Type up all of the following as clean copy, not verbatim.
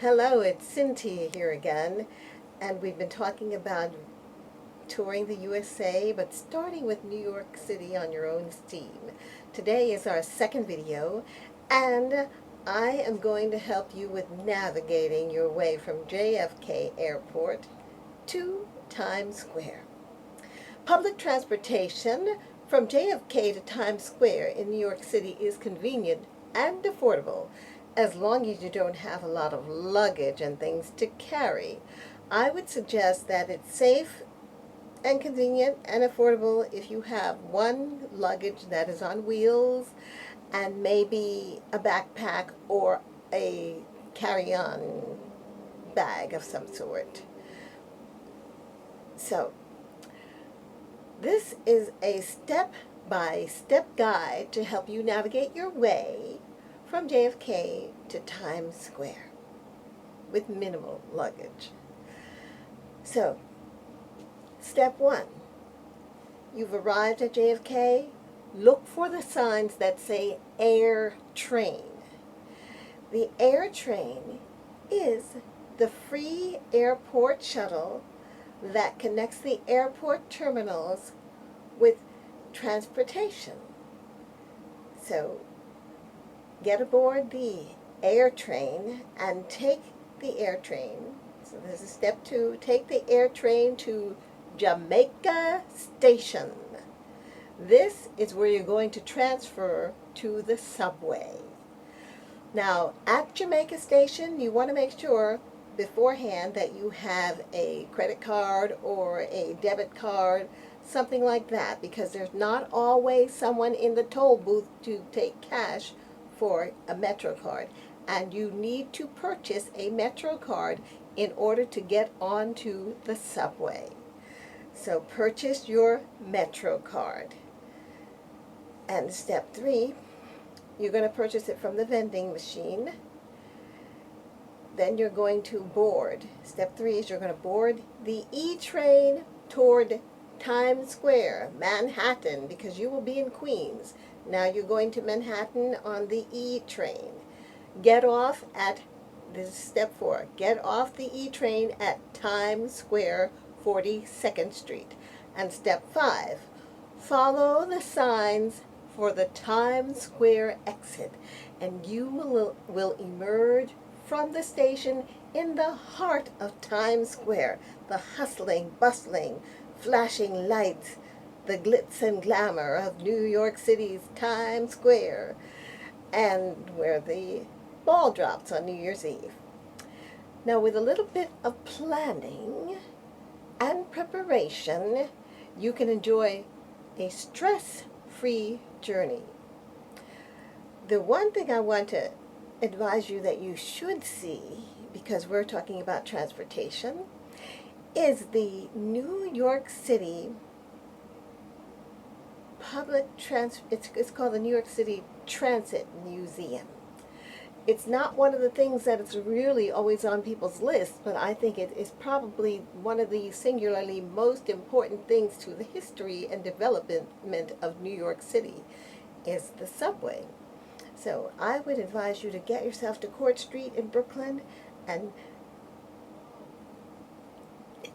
Hello, it's Cynthia here again, and we've been talking about touring the USA, but starting with New York City on your own steam. Today is our second video, and I am going to help you with navigating your way from JFK Airport to Times Square. Public transportation from JFK to Times Square in New York City is convenient and affordable, as long as you don't have a lot of luggage and things to carry. I would suggest that it's safe and convenient and affordable if you have one luggage that is on wheels and maybe a backpack or a carry-on bag of some sort. So, this is a step-by-step guide to help you navigate your way from JFK to Times Square with minimal luggage. So, step one, you've arrived at JFK. Look for the signs that say Air Train. The Air Train is the free airport shuttle that connects the airport terminals with transportation. So, get aboard the air train and take the air train. So this is step two. Take the air train to Jamaica Station. This is where you're going to transfer to the subway. Now, at Jamaica Station, you want to make sure beforehand that you have a credit card or a debit card, something like that, because there's not always someone in the toll booth to take cash for a Metro card, and you need to purchase a Metro card in order to get onto the subway. So purchase your Metro card. And step three, you're going to purchase it from the vending machine. Then you're going to board. Step three is you're going to board the E train toward Times Square, Manhattan, because you will be in Queens. Now you're going to Manhattan on the E train. Get off at, this is step four, get off the E train at Times Square, 42nd Street. And step five, follow the signs for the Times Square exit, and you will emerge from the station in the heart of Times Square, the hustling, bustling, flashing lights, the glitz and glamour of New York City's Times Square, and where the ball drops on New Year's Eve. Now, with a little bit of planning and preparation, you can enjoy a stress-free journey. The one thing I want to advise you that you should see, because we're talking about transportation, is the New York City it's called the New York City Transit Museum. It's not one of the things that is really always on people's lists, but I think it is probably one of the singularly most important things to the history and development of New York City is the subway. So I would advise you to get yourself to Court Street in Brooklyn and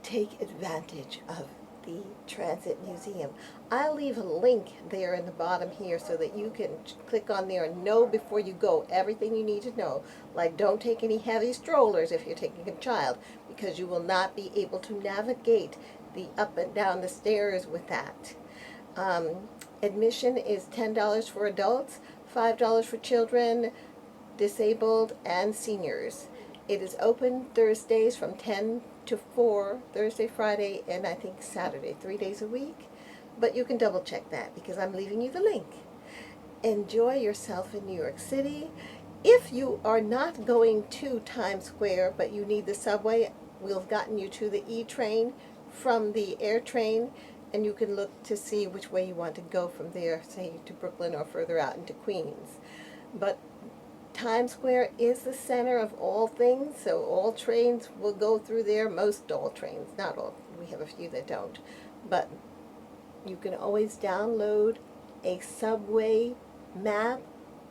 take advantage of the Transit Museum. I'll leave a link there in the bottom here so that you can click on there and know before you go everything you need to know. Like, don't take any heavy strollers if you're taking a child, because you will not be able to navigate the up and down the stairs with that. Admission is $10 for adults, $5 for children, disabled, and seniors. It is open Thursdays from 10 to 4, Thursday, Friday, and I think Saturday, 3 days a week. But you can double check that because I'm leaving you the link. Enjoy yourself in New York City. If you are not going to Times Square but you need the subway, we've gotten you to the E train from the air train, and you can look to see which way you want to go from there, say to Brooklyn or further out into Queens. But Times Square is the center of all things, so all trains will go through there. Most all trains, not all. We have a few that don't. But you can always download a subway map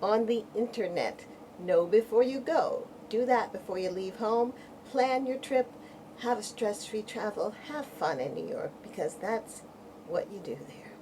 on the internet. Know before you go. Do that before you leave home. Plan your trip. Have a stress-free travel. Have fun in New York, because that's what you do there.